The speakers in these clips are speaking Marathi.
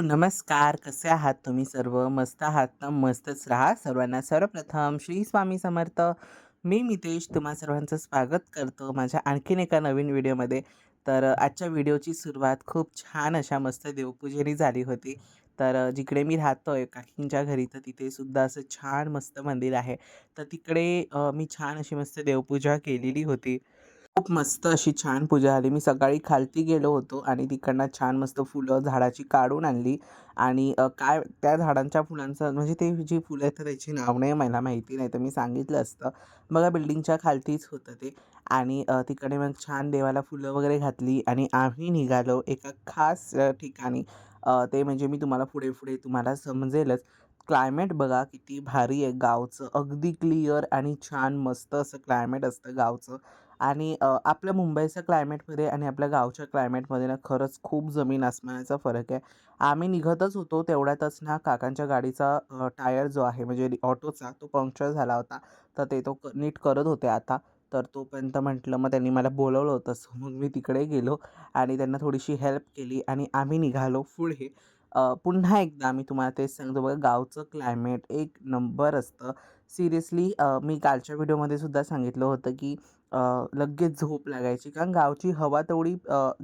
नमस्कार. कसे आहात तुम्ही सर्व? मस्त आहात ना? मस्तच राहा. सर्वांना सर्वप्रथम श्री स्वामी समर्थ. मी मितेश तुम्हा सर्वांचं स्वागत करतो माझ्या आणखीन एका नवीन व्हिडिओमध्ये. तर आजच्या व्हिडिओची सुरुवात खूप छान अशा मस्त देवपूजेने झाली होती. तर जिकडे मी राहतोय काकींच्या घरी, तर तिथे सुद्धा असं छान मस्त मंदिर आहे. तर तिकडे मी छान अशी मस्त देवपूजा केलेली होती. खूप मस्त अशी छान पूजा झाली. मी सकाळी खालती गेलो होतो आणि तिकडनं छान मस्त फुलं झाडाची काढून आणली आणि काय त्या झाडांच्या फुलांचं म्हणजे ते जी फुलं आहेत तर त्याची नाव नाही मला माहिती, नाही तर मी सांगितलं असतं. बघा बिल्डिंगच्या खालतीच होतं ते आणि तिकडे मग छान देवाला फुलं वगैरे घातली आणि आम्ही निघालो एका खास ठिकाणी. ते म्हणजे मी तुम्हाला पुढे-पुढे तुम्हाला समजेलच. क्लायमेट बघा किती भारी आहे गावचं. अगदी क्लिअर आणि छान मस्त असं क्लायमेट असतं गावचं. आणि आपल्या मुंबईच्या क्लायमेटमध्ये आणि आपल्या गावच्या क्लायमेटमध्ये ना खरंच खूप जमीन आसमानाचा फरक आहे. आम्ही निघतच होतो तेवढ्यातच ना काकांच्या गाडीचा टायर जो आहे म्हणजे ऑटोचा तो पंक्चर झाला होता. तर ते तो नीट करत होते आता. तर तोपर्यंत म्हटलं मग त्यांनी मला बोलावलं होतं. सो मग मी तिकडे गेलो आणि त्यांना थोडीशी हेल्प केली आणि आम्ही निघालो पुढे. पुन्हा एकदा मी तुम्हाला तेच सांगतो बघा गावचं क्लायमेट एक नंबर असतं. सिरियसली मी कालच्या व्हिडिओमध्ये सुद्धा सांगितलं होतं की लगेच झोप लागायची. कारण गावची हवा तेवढी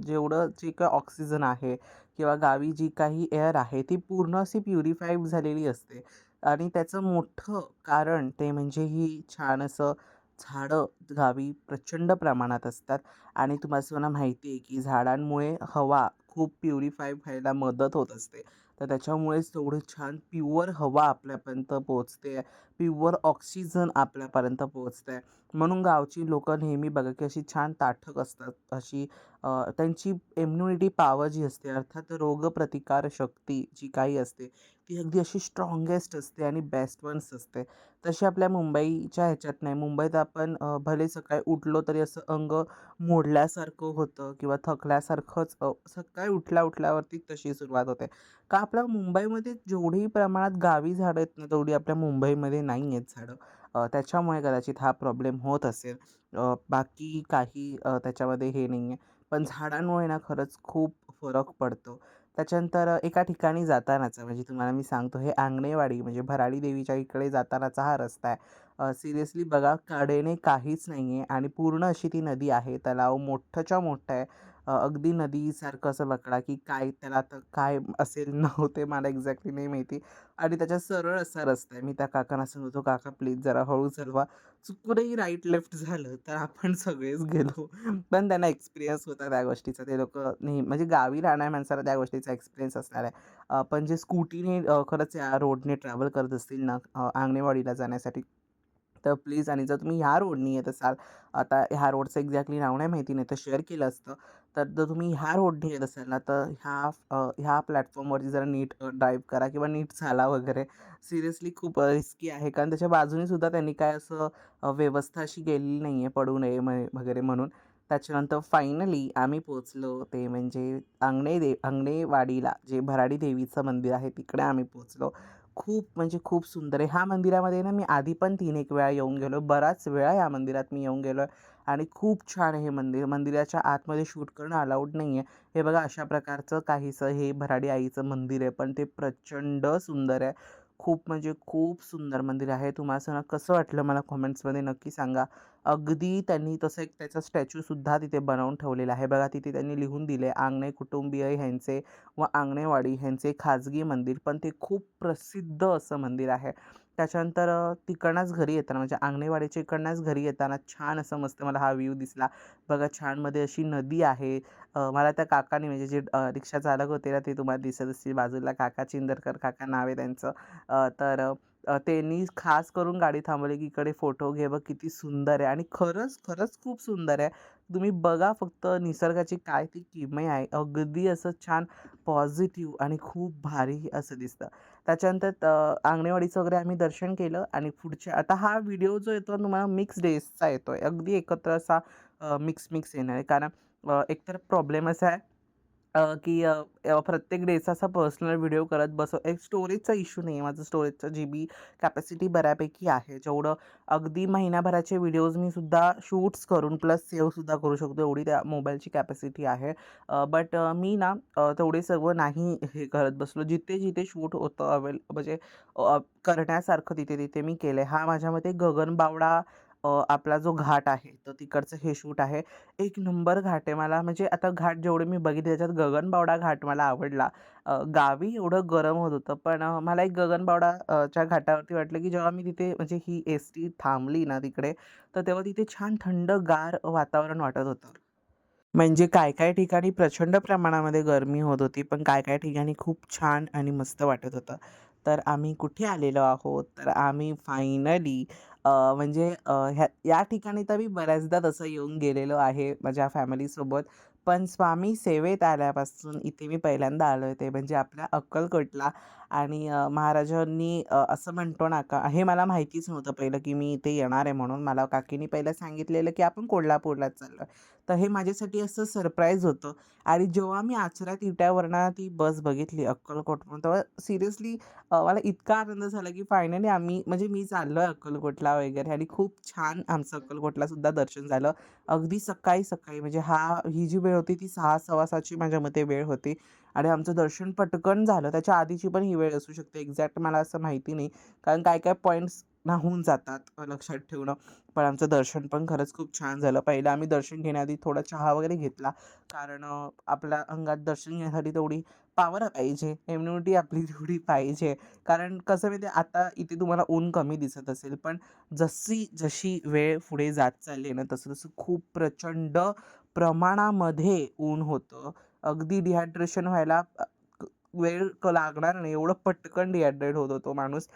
जेवढं जे काही ऑक्सिजन आहे किंवा गावी जी काही एअर आहे ती पूर्ण अशी प्युरिफाईड झालेली असते आणि त्याचं मोठं कारण ते म्हणजे ही छान असं झाडं गावी प्रचंड प्रमाणात असतात आणि तुम्हाला सर्वांना माहिती आहे की झाडांमुळे हवा खूप प्युरिफाय व्हायला मदत होत असते. तर त्याच्यामुळेच तेवढं छान प्युअर हवा आपल्यापर्यंत पोहोचते, प्युअर ऑक्सिजन आपल्यापर्यंत पोहोचते. म्हणून गावची लोकं नेहमी बघा की अशी छान ताठक असतात. अशी त्यांची इम्युनिटी पॉवर जी असते अर्थात रोगप्रतिकार शक्ती जी काही असते, ती अगदी अशी स्ट्राँगेस्ट असते आणि बेस्ट वन्स असते. तशी आपल्या मुंबईच्या ह्याच्यात नाही. मुंबईत आपण भले सकाळी उठलो तरी असं अंग मोडल्यासारखं होतं किंवा थकल्यासारखंच सकाळी उठल्यावरती तशी सुरुवात होते. का आपल्या मुंबईमध्ये जेवढी प्रमाणात गावी झाडं आहेत ना, तेवढी आपल्या मुंबईमध्ये नाही आहेत झाडं. त्याच्यामुळे कदाचित हा प्रॉब्लेम होत असेल. बाकी काही त्याच्यामध्ये हे नाही आहे. पण झाडांमुळे ना खरंच खूप फरक पडतो. त्याच्यानंतर एका ठिकाणी जातानाचा म्हणजे तुम्हाला मी सांगतो हे आंगणेवाडी म्हणजे भराडी देवीच्या इकडे जातानाचा हा रस्ता आहे. सिरियसली बघा कडेने काहीच नाही आहे आणि पूर्ण अशी ती नदी आहे. तलाव मोठंच्या मोठं आहे. अगदी नदीसारखं असं बकडा की काय त्याला आता काय असेल नाव ते मला एक्झॅक्टली नाही माहिती. आणि त्याच्या सरळ असा रस्ता आहे. मी त्या काकांना सांगतो, "काका प्लीज जरा हळू चालवा." चुकूनही राईट लेफ्ट झालं तर आपण सगळेच गेलो. पण त्यांना एक्सपिरियन्स होता त्या गोष्टीचा. ते लोकं नेहमी म्हणजे गावी राहणाऱ्या माणसाला त्या गोष्टीचा एक्सपिरियन्स असणार आहे. पण जे स्कूटीने खरंच या रोडने ट्रॅव्हल करत असतील ना आंगणेवाडीला जाण्यासाठी, तर प्लीज आणि जर तुम्ही ह्या रोडनी येत असाल, आता ह्या रोडचं एक्झॅक्टली नाव नाही माहिती, नाही तर शेअर केलं असतं. तर जर तुम्ही ह्या रोडने येत असाल ना, तर ह्या प्लॅटफॉर्मवरती जरा नीट ड्राईव्ह करा किंवा नीट चाला वगैरे. सिरियसली खूप रिस्की आहे. कारण त्याच्या बाजूने सुद्धा त्यांनी काय असं व्यवस्था अशी केलेली नाही आहे, पडू नये वगैरे म्हणून. त्याच्यानंतर फायनली आम्ही पोहोचलो ते म्हणजे आंगणेवाडीला, जे भराडी देवीचं मंदिर आहे, तिकडे आम्ही पोहोचलो. खूप म्हणजे खूप सुंदर आहे. ह्या मंदिरामध्ये ना मी आधी पण 3-1 वेळा येऊन गेलो. बराच वेळा या मंदिरात मी येऊन गेलो आहे आणि खूप छान आहे हे मंदिर. मंदिराच्या आतमध्ये शूट करणं अलाउड नाही आहे. हे बघा अशा प्रकारचं काहीसं हे भराडी आईचं मंदिर आहे, पण ते प्रचंड सुंदर आहे. खूप म्हणजे खूप सुंदर मंदिर आहे. तुम्हाला असं कसं वाटलं मला कमेंट्समध्ये नक्की सांगा. अगदी त्यांनी तसं एक त्याचा स्टॅच्यूसुद्धा तिथे बनवून ठेवलेला आहे. बघा तिथे त्यांनी लिहून दिले, आंगणे कुटुंबीय ह्यांचे व आंगणेवाडी ह्यांचे खाजगी मंदिर, पण ते खूप प्रसिद्ध असं मंदिर आहे. त्याच्यानंतर तिकडनंच घरी येताना म्हणजे आंगणेवाडीच्या इकडनंच घरी येताना छान असं मस्त मला हा व्ह्यू दिसला. बघा छानमध्ये अशी नदी आहे. मला त्या काकांनी म्हणजे जे रिक्षा चालक होते ना, ते तुम्हाला दिसत असतील बाजूला काका चिंदरकर काका नाव आहे त्यांचं. त्यांनी खास करून गाडी थांबवली, की इकडे फोटो घे बघ किती सुंदर आहे आणि खरंच, खरंच खूप सुंदर आहे. तुम्ही बघा फक्त निसर्गाची काय ती किमया आहे. अगदी असं छान पॉझिटिव्ह आणि खूप भारी असं दिसतं. त्याच्यानंतर आंगणेवाडीचं वगैरे आम्ही दर्शन केलं आणि पुढच्या आता हा व्हिडिओ जो येतो तुम्हाला मिक्स डेजचा येतोय. अगदी एकत्र असा मिक्स येणार आहे. कारण एकतर प्रॉब्लेम असा आहे की प्रत्येक डेचा असा पर्सनल व्हिडिओ करत एक स्टोरेजचा इश्यू नाही आहे. माझं स्टोरेजचं GB कॅपॅसिटी बऱ्यापैकी आहे. जेवढं अगदी महिन्याभराचे व्हिडिओज मी सुद्धा शूट्स करून प्लस सेव्हसुद्धा करू शकतो, एवढी त्या मोबाईलची कॅपॅसिटी आहे. बट मी ना तेवढे सर्व नाही हे करत बसलो. जिथे-जिथे शूट होतं म्हणजे करण्यासारखं तिथे-तिथे मी केलं हा माझ्या मते गगनबावडा आपला जो घाट आहे, तर तिकडचं हे शूट आहे. एक नंबर घाट आहे. मला म्हणजे आता घाट जेवढे मी बघितले त्याच्यात गगनबावडा घाट मला आवडला. गावी एवढं गरम होत होतं, पण मला एक गगनबावडा च्या घाटावरती वाटलं, की जेव्हा मी तिथे म्हणजे ही एस-टी थांबली ना तिकडे, तर तेव्हा तिथे छान थंडगार वातावरण वाटत होतं. म्हणजे काय-काय ठिकाणी प्रचंड प्रमाणामध्ये गरमी होत होती, पण काय-काय ठिकाणी खूप छान आणि मस्त वाटत होतं. तर आम्ही कुठे आलेलो आहोत, तर आम्ही फायनली म्हणजे या ठिकाणी तर मी बऱ्याचदा तसं येऊन गेलेलो आहे माझ्या फॅमिलीसोबत. पण स्वामी सेवेत आल्यापासून इथे मी पहिल्यांदा आलो आहे, ते म्हणजे आपल्या अक्कलकोटला. आणि महाराजांनी असं म्हणतो ना का हे मला माहितीच नव्हतं पहिलं, की मी इथे येणार आहे म्हणून. मला काकींनी पहिलं सांगितलेलं, की आपण कोल्हापूरलाच चाललोय. तर हे माझ्यासाठी असं सरप्राईज होतं. आणि जेव्हा मी आचरा तिट्यावरनं ती बस बघितली अक्कलकोटवरून, तेव्हा सिरियसली मला इतका आनंद झाला, की फायनली आम्ही म्हणजे मी चाललोय अक्कलकोटला वगैरे आणि खूप छान आमचं अक्कलकोटला सुद्धा दर्शन झालं. अगदी सकाळी-सकाळी म्हणजे ही जी वेळ होती ती 6 सव्वा माझ्या मते वेळ होती आणि आमचं दर्शन पटकन झालं. त्याच्या आधीची पण ही वेळ असू शकते एक्झॅक्ट मला असं माहिती नाही. कारण काय-काय पॉइंट्स होऊन जातात लक्षात ठेवणं. पण आमचं दर्शन पण खरंच खूप छान झालं. पहिलं आम्ही दर्शन घेण्याआधी थोडा चहा वगैरे घेतला. कारण आपल्या अंगात दर्शन घेण्यासाठी तेवढी पॉवर पाहिजे, इम्युनिटी आपली तेवढी पाहिजे. कारण कसं माहिती आहे, आता इथे तुम्हाला ऊन कमी दिसत असेल, पण जशी वेळ पुढे जात चालली आहे ना, तसं-तसं खूप प्रचंड प्रमाणामध्ये ऊन होतं. अगदी डिहायड्रेशन व्हायला वेळ लागणार नाही, एवढं पटकन डिहायड्रेट होत होतो माणूस.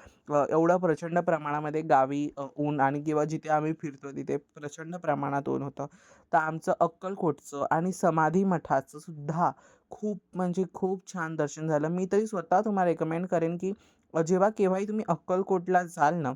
एवढं प्रचंड प्रमाणामध्ये गावी ऊन आणि किंवा जिथे आम्ही फिरतो तिथे प्रचंड प्रमाणात ऊन होतं. तर आमचं अक्कलकोटचं आणि समाधी मठाचं सुद्धा खूप म्हणजे खूप छान दर्शन झालं. मी तरी स्वतः तुम्हाला रेकमेंड करेन, की जेव्हा केव्हाही तुम्ही अक्कलकोटला जाल ना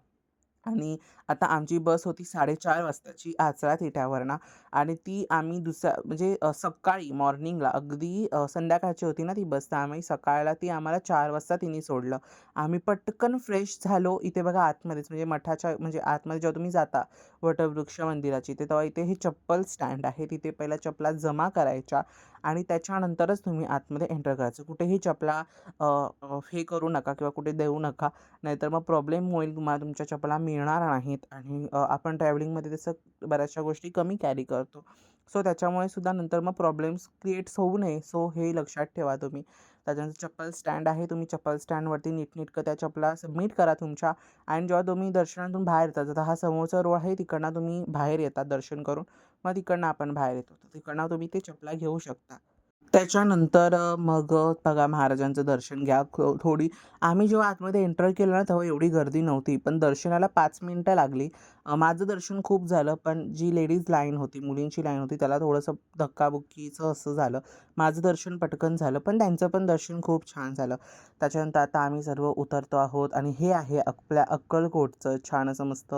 आणि आता आमची बस होती 4:30 वाजताची आचरा थिट्यावरनं आणि ती आम्ही म्हणजे सकाळी मॉर्निंगला अगदी संध्याकाळची होती ना ती बस, तर आम्ही सकाळला ती आम्हाला 4 वाजता तिने सोडलं. आम्ही पटकन फ्रेश झालो. इथे बघा आतमध्येच म्हणजे मठाच्या म्हणजे आतमध्ये जेव्हा तुम्ही जाता वटवृक्ष मंदिराची, ते तेव्हा इथे हे चप्पल स्टँड आहे. तिथे पहिल्या चपला जमा करायच्या आणि त्याच्यानंतरच तुम्ही आतमध्ये एंटर करायचं. कुठेही चपला अ, हे करू नका किंवा कुठे देऊ नका. नाहीतर मग प्रॉब्लेम होईल. तुम्हाला तुमच्या चपला मिळणार नाहीत आणि आपण ट्रॅव्हलिंगमध्ये तसं बऱ्याचशा गोष्टी कमी कॅरी करतो. सो त्याच्यामुळे सुद्धा नंतर मग प्रॉब्लेम्स क्रिएट्स होऊ नये. सो हे लक्षात ठेवा तुम्ही. त्याच्यानंतर चप्पल स्टँड आहे. तुम्ही चप्पल स्टँडवरती नीटनेटकं त्या चपला सबमिट करा तुमच्या आणि जेव्हा तुम्ही दर्शनातून बाहेर येता, आता हा समोरचा रोड आहे तिकडनं तुम्ही बाहेर येता दर्शन करून. मग तिकडनं आपण बाहेर येतो. तर तिकडनं तुम्ही ते चपला घेऊ शकता. त्याच्यानंतर मग बघा महाराजांचं दर्शन घ्या. थोडी आम्ही जेव्हा आतमध्ये एंटर केलं ना, तेव्हा एवढी गर्दी नव्हती. पण दर्शनाला 5 मिनिटं लागली. माझं दर्शन खूप झालं, पण जी लेडीज लाईन होती, मुलींची लाईन होती, त्याला थोडंसं धक्काबुक्कीचं असं झालं. माझं दर्शन पटकन झालं, पण त्यांचं पण दर्शन खूप छान झालं. त्याच्यानंतर आता आम्ही सर्व उतरतो आहोत आणि हे आहे आपल्या अक्कलकोटचं छान असं मस्त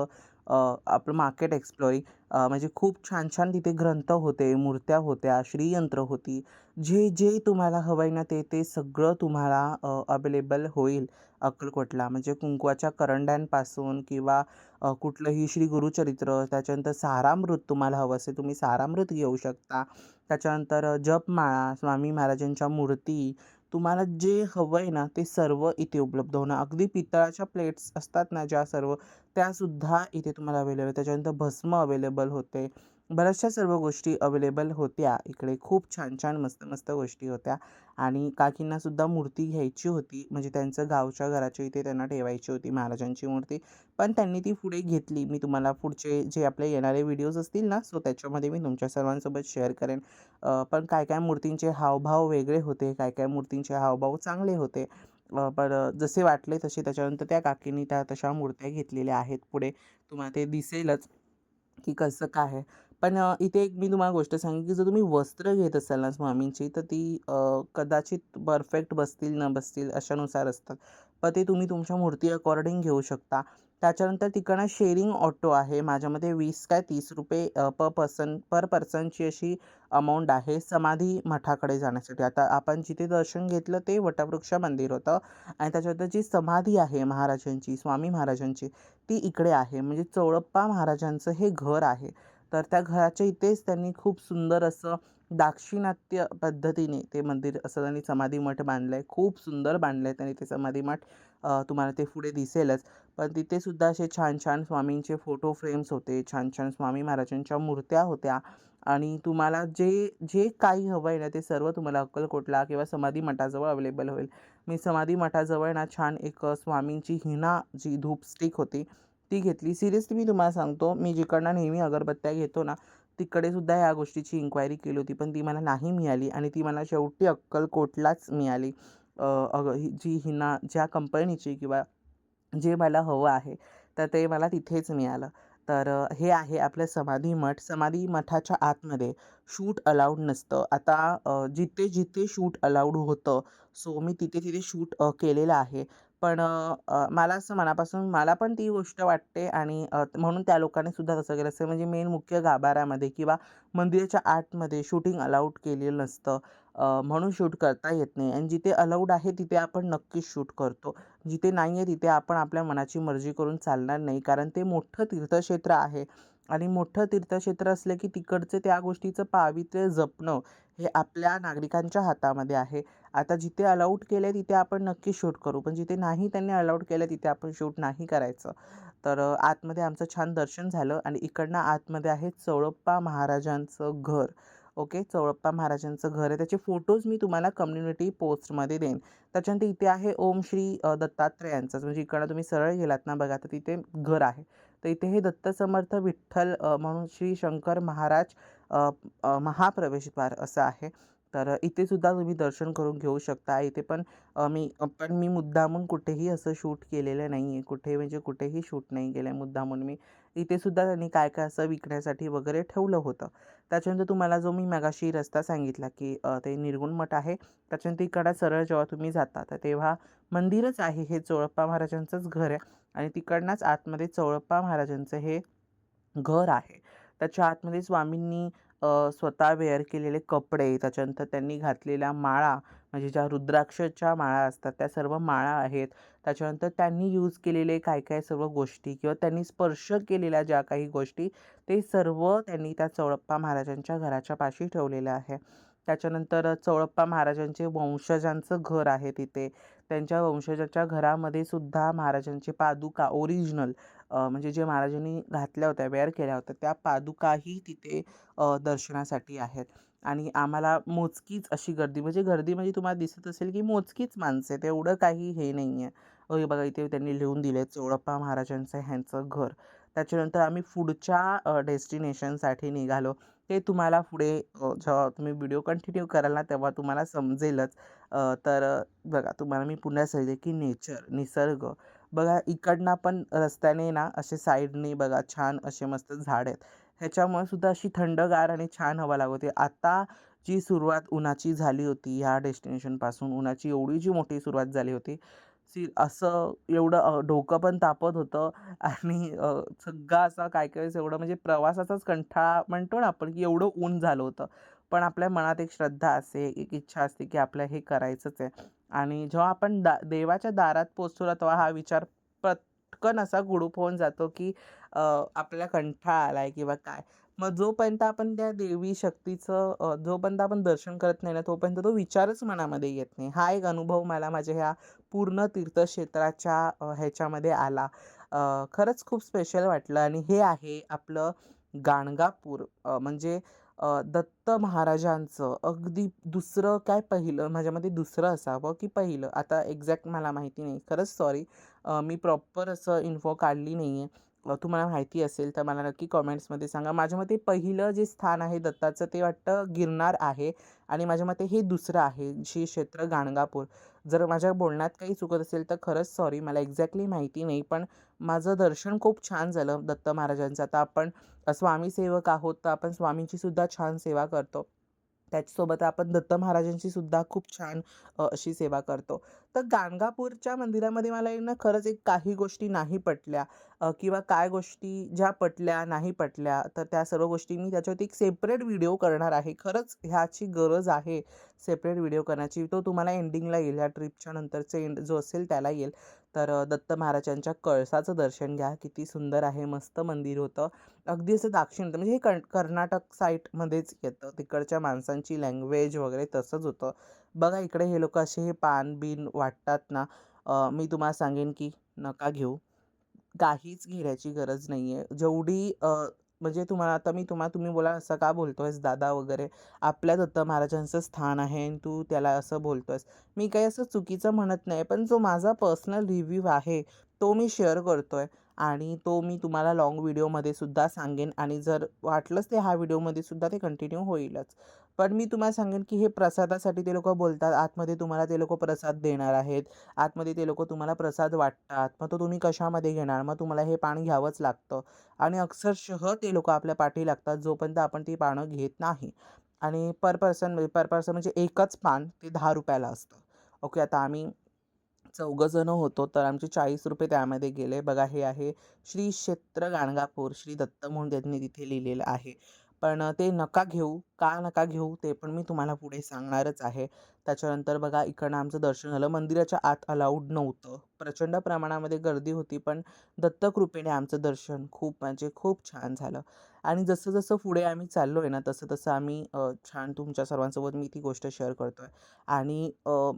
आपलं मार्केट एक्सप्लोरिंग. म्हणजे खूप छान-छान तिथे ग्रंथ होते, मूर्त्या होत्या, श्रीयंत्र होती. जे तुम्हाला हवं आहे ना, ते सगळं तुम्हाला अवेलेबल होईल अक्कलकोटला. म्हणजे कुंकवाच्या करंड्यांपासून किंवा कुठलंही श्री गुरुचरित्र, त्याच्यानंतर सारामृत तुम्हाला हवं असेल, तुम्ही सारामृत घेऊ शकता. त्याच्यानंतर जपमाळा, स्वामी महाराजांच्या मूर्ती, तुम्हाला जे हवं आहे ना, ते सर्व इथे उपलब्ध होणार. अगदी पितळाच्या प्लेट्स असतात ना, ज्या सर्व त्यासुद्धा इथे तुम्हाला अवेलेबल. त्याच्यानंतर भस्म अवेलेबल होते. बऱ्याचशा सर्व गोष्टी अवेलेबल होत्या इकडे. खूप छान-छान, मस्त-मस्त गोष्टी होत्या आणि काकींनासुद्धा मूर्ती घ्यायची होती. म्हणजे त्यांचं गावच्या घराच्या इथे त्यांना ठेवायची होती महाराजांची मूर्ती. पण त्यांनी ती पुढे घेतली. मी तुम्हाला पुढचे जे आपले येणारे व्हिडिओज असतील ना, सो त्याच्यामध्ये मी तुमच्या सर्वांसोबत शेअर करेन. पण काय-काय मूर्तींचे हावभाव वेगळे होते, काय-काय मूर्तींचे हावभाव चांगले होते. पण जसे वाटले तसे त्याच्यानंतर त्या काकींनी त्या तशा मूर्त्या घेतलेल्या आहेत पुढे. तुम्हाला ते दिसेलच. की कसं काय आहे. पण इथे एक मी तुम्हाला गोष्ट सांगेन, की जर तुम्ही वस्त्र घेत असाल ना स्वामींची, तर ती कदाचित परफेक्ट बसतील न बसतील अशानुसार असतात. पण ते तुम्ही तुमच्या मूर्ती अकॉर्डिंग घेऊ शकता. त्याच्यानंतर तिकडनं शेअरिंग ऑटो आहे. माझ्यामध्ये 20 काय ₹30 पर पर्सनची अशी अमाउंट आहे समाधी मठाकडे जाण्यासाठी. आता आपण जिथे दर्शन घेतलं ते वटवृक्ष मंदिर होतं आणि त्याच्यानंतर जी समाधी आहे महाराजांची, स्वामी महाराजांची, ती इकडे आहे. म्हणजे चोळप्पा महाराजांचं हे घर आहे. तर त्या घराच्या इथेच त्यांनी खूप सुंदर असं दाक्षिणात्य पद्धतीने ते मंदिर असं त्यांनी समाधी मठ बांधलंय. खूप सुंदर बांधलंय त्यांनी ते समाधी मठ. तुम्हाला ते पुढे दिसेलच. पण तिथे सुद्धा असे छान-छान स्वामींचे फोटो फ्रेम्स होते. छान-छान स्वामी महाराजांच्या मूर्त्या होत्या आणि तुम्हाला जे जे काही हवं आहे ना, ते सर्व तुम्हाला अक्कलकोटला किंवा समाधी मठाजवळ अवेलेबल होईल. मी समाधी मठाजवळ ना छान एक स्वामींची हिना जी धूप स्टिक होती, ती घेतली. सिरियसली मी तुम्हाला सांगतो, मी जिकडनं नेहमी अगरबत्त्या घेतो ना, तिकडे सुद्धा या गोष्टीची इन्क्वायरी केली होती, पण ती मला नाही मिळाली आणि ती मला शेवटी अक्कलकोटलाच मिळाली. जी हिना ज्या कंपनीची किंवा जे मला हवं आहे, तर ते मला तिथेच मिळालं. तर हे आहे आपलं समाधी मठ. समाधी मठाच्या आतमध्ये शूट अलाउड नसतं. आता जिथे-जिथे शूट अलाउड होतं, सो मी तिथे-तिथे शूट केलेलं आहे. पण मला असं मनापासून मला पण ती गोष्ट वाटते आणि म्हणून त्या लोकांनी सुद्धा तसं केलं असेल. म्हणजे मेन मुख्य गाभाऱ्यामध्ये किंवा मंदिराच्या आतमध्ये शूटिंग अलाउड केलेलं नसतं. म्हणून शूट करता येत नाही आणि जिथे अलाउड आहे तिथे आपण नक्कीच शूट करतो. जिथे नाही आहे तिथे आपण आपल्या मनाची मर्जी करून चालणार नाही. कारण ते मोठं तीर्थक्षेत्र आहे आणि मोठं तीर्थक्षेत्र असलं की तिकडचं त्या गोष्टीचं पावित्र्य जपणं हे आपल्या नागरिकांच्या हातामध्ये आहे. आता जिथे अलाउड केलं तिथे आपण नक्की शूट करू. पण जिथे नाही त्यांनी अलाउड केलं तिथे आपण शूट नाही करायचं. तर आतमध्ये आमचं छान दर्शन झालं आणि इकडनं आतमध्ये आहे चोळप्पा महाराजांचं घर. ओके. चोळप्पा महाराजांचं घर आहे. त्याचे फोटोज मी तुम्हाला कम्युनिटी पोस्टमध्ये देईन. त्याच्यानंतर इथे आहे ओम श्री दत्तात्रेयांचंच म्हणजे इकडं तुम्ही सरळ गेलात ना बघा, तर तिथे घर आहे. तर इथे हे दत्त समर्थ विठ्ठल म्हणून श्री शंकर महाराज अ, अ, महाप्रवेशद्वार असं आहे. तर इथे सुद्धा तुम्ही दर्शन करून घेऊ शकता. इथे पण मी मुद्दामून कुठेही असं शूट केलेलं नाही आहे. कुठे म्हणजे कुठेही शूट नाही केलं आहे मुद्दामून मी. इथे सुद्धा त्यांनी काय-काय असं विकण्यासाठी वगैरे ठेवलं होतं. त्याच्यानंतर तुम्हाला जो मी मगाशी रस्ता सांगितला, की ते निर्गुण मठ आहे. त्याच्यानंतर इकडं सरळ जेव्हा तुम्ही जाता, तर तेव्हा मंदिरच आहे हे चोळप्पा महाराजांचंच घर आहे आणि तिकडनंच आतमध्ये चोळप्पा महाराजांचं हे घर आहे. त्याच्या आतमध्ये स्वामींनी स्वतः वेअर केलेले कपडे, त्याच्यानंतर त्यांनी घातलेल्या माळा, म्हणजे ज्या रुद्राक्षच्या माळा असतात, त्या सर्व माळा आहेत. त्याच्यानंतर त्यांनी यूज केलेले काय-काय सर्व गोष्टी किंवा त्यांनी स्पर्श केलेल्या ज्या काही गोष्टी, ते सर्व त्यांनी त्या चोळप्पा महाराजांच्या घराच्या पाशी ठेवलेलं आहे. त्याच्यानंतर चोळप्पा महाराजांचे वंशजांचं घर आहे तिथे. त्यांच्या वंशजाच्या घरामध्ये सुद्धा महाराजांची पादुका ओरिजिनल म्हणजे जे महाराजांनी घातल्या होत्या, वेअर केल्या होत्या, त्या पादुकाही तिथे दर्शनासाठी आहेत. आणि आम्हाला मोजकीच अशी गर्दी म्हणजे गर्दी म्हणजे तुम्हाला दिसत असेल की मोजकीच माणसं आहेत. एवढं काही हे नाही आहे. हे बघा इथे त्यांनी लिहून दिले चोळप्पा महाराजांचं ह्यांचं घर. त्याच्यानंतर आम्ही पुढच्या डेस्टिनेशनसाठी निघालो. ते तुम्हाला पुढे जेव्हा तुम्ही व्हिडिओ कंटिन्यू कराल ना, तेव्हा तुम्हाला समजेलच. तर बघा तुम्हाला मी पुन्हा सांगितले की नेचर, निसर्ग. बघा इकडनं पण रस्त्याने ना असे साईडनी बघा छान असे मस्त झाड आहेत. ह्याच्यामुळे सुद्धा अशी थंडगार आणि छान हवा लागत होती. आता जी सुरुवात उन्हाची झाली होती ह्या डेस्टिनेशनपासून उन्हाची एवढी जी मोठी सुरुवात झाली होती, असं एवढं डोकं पण तापत होतं आणि सगळा असा काही-काही वेळेस एवढं म्हणजे प्रवासाचाच कंटाळा म्हणतो ना आपण, की एवढं ऊन झालं होतं. पण आपल्या मनात एक श्रद्धा असते, एक इच्छा असते, की आपल्याला हे करायचंच आहे. आणि जेव्हा आपण देवाच्या दारात पोहोचतो ना, तेव्हा हा विचार पटकन असा गुडूप होऊन जातो, की आपल्याला कंटाळा आलाय किंवा काय. मग जोपर्यंत आपण त्या देवी शक्तीचं जोपर्यंत आपण दर्शन करत नाही ना, तोपर्यंत तो विचारच मनामध्ये येत नाही. हा एक अनुभव मला माझ्या ह्या पूर्ण तीर्थक्षेत्राच्या ह्याच्यामध्ये आला. खरंच खूप स्पेशल वाटलं आणि हे आहे आपलं गाणगापूर म्हणजे दत्त महाराजांचं अगदी दुसरं काय पहिलं माझ्या मते दुसरं असावं की पहिलं आता एक्झॅक्ट मला माहिती नाही. खरंच सॉरी. मी प्रॉपर असं इन्फो काढली नाही आहे. तुम्हाला माहिती असेल तर मला नक्की कमेंट्समध्ये सांगा. माझ्या मते पहिलं जे स्थान आहे दत्ताचं ते वाटतं गिरनार आहे आणि माझ्या मते हे दुसरं आहे श्री क्षेत्र गाणगापूर. जर माझ्या बोलण्यात काही चुकत असेल तर खरंच सॉरी. मला एक्झॅक्टली माहिती नाही. पण माझं दर्शन खूप छान झालं दत्त महाराजांचं. आता आपण स्वामी सेवक आहोत, तर आपण स्वामींची सुद्धा छान सेवा करतो. त्याच्यासोबत आपण दत्त महाराजांची सुद्धा खूप छान अशी सेवा करतो. तर गाणगापूरच्या मंदिरामध्ये मला आहे ना खरंच एक काही गोष्टी नाही पटल्या, किंवा काय गोष्टी ज्या पटल्या, नाही पटल्या, तर त्या सर्व गोष्टी मी त्याच्यावरती एक सेपरेट व्हिडिओ करणार आहे. खरंच ह्याची गरज आहे सेपरेट व्हिडिओ करण्याची. तो तुम्हाला एंडिंगला येईल. या ट्रिपच्या नंतरचा एंड जो असेल त्याला येईल. तर दत्त महाराजांच्या कळसाचं दर्शन घ्या. किती सुंदर आहे, मस्त मंदिर होतं. अगदी असं दाक्षिणात्य म्हणजे हे कर्नाटक साईडमध्येच येतं. तिकडच्या माणसांची लँग्वेज वगैरे तसंच होतं. बघा इकडे हे लोकं असे हे पान-बिन वाटतात ना, मी तुम्हाला सांगेन की नका घेऊ. काहीच घेण्याची गरज नाहीये. जेवढी म्हणजे तुम्हाला आता मी तुम्ही बोलाल, "असं का बोलतोयस दादा?" वगैरे. आपल्या दत्त महाराजांचं स्थान आहे आणि तू त्याला असं बोलतोयस. मी काही असं चुकीचं म्हणत नाही, पण जो माझा पर्सनल रिव्ह्यू आहे, तो मी शेअर करतोय आणि तो मी तुम्हाला लाँग व्हिडिओमध्ये सुद्धा सांगेन आणि जर वाटलंच ते ह्या व्हिडिओमध्ये सुद्धा ते कंटिन्यू होईलच. पण मी तुम्हाला सांगेन, की हे प्रसादासाठी ते लोकं बोलतात. आतमध्ये तुम्हाला ते लोकं प्रसाद देणार आहेत. आतमध्ये ते लोकं तुम्हाला प्रसाद वाटतात. मग तो तुम्ही कशामध्ये घेणार? मग तुम्हाला हे पान घ्यावंच लागतं आणि अक्षरशः ते लोकं आपल्या पाठी लागतात जोपर्यंत आपण ती पानं घेत नाही. आणि पर पर्सन म्हणजे एकच पान ते ₹10 असतं. ओके. आता आम्ही चौघं जणं होतो, तर आमचे ₹40 त्यामध्ये गेले. बघा हे आहे श्री क्षेत्र गाणगापूर, श्री दत्त म्हणून त्यांनी तिथे लिहिलेलं आहे. पण ते नका घेऊ. का नका घेऊ ते पण मी तुम्हाला पुढे सांगणारच आहे. त्याच्यानंतर बघा इकडनं आमचं दर्शन झालं. मंदिराच्या आत अलाउड नव्हतं. प्रचंड प्रमाणामध्ये गर्दी होती, पण दत्तकृपेने आमचं दर्शन खूप म्हणजे खूप छान झालं. आणि जसं-जसं पुढे आम्ही चाललोय ना, तसं-तसं आम्ही छान तुमच्या सर्वांसोबत मी ती गोष्ट शेअर करतोय. आणि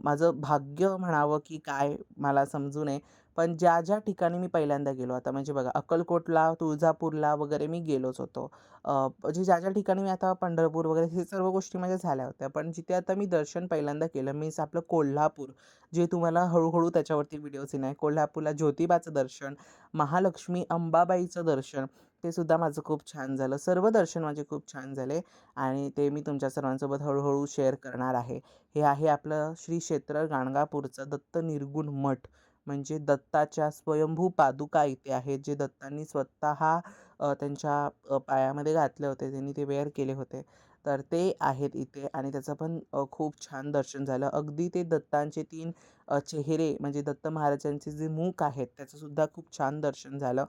माझं भाग्य म्हणावं की काय मला समजू नये. पण ज्या ठिकाणी मी पहिल्यांदा गेलो आता म्हणजे बघा अक्कलकोटला, तुळजापूरला वगैरे मी गेलोच होतो. म्हणजे ज्या ठिकाणी मी आता पंढरपूर वगैरे हे सर्व गोष्टी माझ्या झाल्या होत्या. पण जिथे आता मी दर्शन पहिल्यांदा केलं मीन्स आपलं कोल्हापूर, जे तुम्हाला हळू त्याच्यावरती व्हिडिओज येणार आहे. कोल्हापूरला ज्योतिबाचं दर्शन, महालक्ष्मी अंबाबाईचं दर्शन, ते सुद्धा माझं खूप छान झालं. सर्व दर्शन माझे खूप छान झाले आणि ते मी तुमच्या सर्वांसोबत हळू शेअर करणार आहे. हे आहे आपलं श्री क्षेत्र गाणगापूरचं दत्त निर्गुण मठ. म्हणजे दत्ताच्या स्वयंभू पादुका इथे आहेत, जे दत्तांनी स्वतः त्यांच्या पायामध्ये घातले होते. त्यांनी ते वेअर केले होते. तर ते आहेत इथे आणि त्याचं पण खूप छान दर्शन झालं. अगदी ते दत्तांचे 3 चेहरे म्हणजे दत्त महाराजांचे जे मुख आहेत, त्याचंसुद्धा खूप छान दर्शन झालं.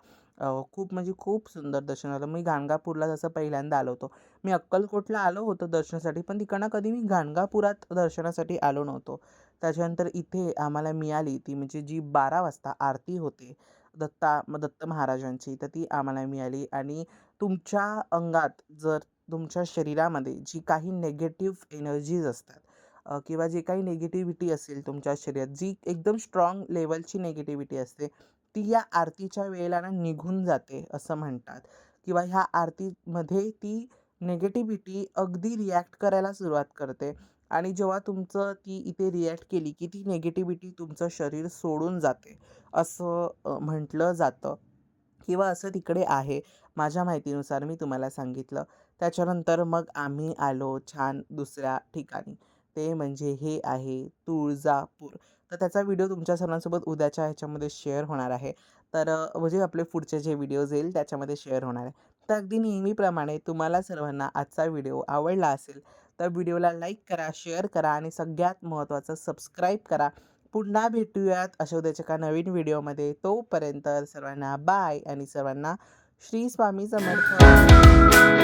खूप म्हणजे खूप सुंदर दर्शन झालं. मी गाणगापूरला जसं पहिल्यांदा आलो होतो. मी अक्कलकोटला आलो होतो दर्शनासाठी, पण तिकडनं कधी मी गाणगापुरात दर्शनासाठी आलो नव्हतो. त्याच्यानंतर इथे आम्हाला मिळाली ती म्हणजे जी 12 वाजता आरती होते दत्त महाराजांची, तर ती आम्हाला मिळाली आणि तुमच्या अंगात जर तुमच्या शरीरामध्ये जी काही निगेटिव्ह एनर्जीज असतात, किंवा जे काही निगेटिव्हिटी असेल तुमच्या शरीरात, जी एकदम स्ट्राँग लेव्हलची निगेटिव्हिटी असते, ती या आरतीच्या वेळेला ना निघून जाते असं म्हणतात किंवा ह्या आरतीमध्ये ती निगेटिव्हिटी अगदी रिॲक्ट करायला सुरुवात करते आणि जेव्हा तुमचं ती इथे रिॲक्ट केली, की ती निगेटिव्हिटी तुमचं शरीर सोडून जाते, असं म्हटलं जातं किंवा असं तिकडे आहे. माझ्या माहितीनुसार मी तुम्हाला सांगितलं. त्याच्यानंतर मग आम्ही आलो छान दुसऱ्या ठिकाणी. ते म्हणजे हे आहे तुळजापूर. तर त्याचा व्हिडिओ तुमच्या सर्वांसोबत उद्याच्या ह्याच्यामध्ये शेअर होणार आहे. तर म्हणजे आपले पुढचे जे व्हिडिओज येईल त्याच्यामध्ये शेअर होणार आहे. तर अगदी नेहमीप्रमाणे तुम्हाला सर्वांना आजचा व्हिडिओ आवडला असेल, तर व्हिडिओला लाईक करा, शेअर करा आणि सगळ्यात महत्त्वाचं सबस्क्राईब करा. पुन्हा भेटूयात अशा उद्याच्या एका नवीन व्हिडिओमध्ये. तोपर्यंत सर्वांना बाय आणि सर्वांना श्री स्वामी समर्थ.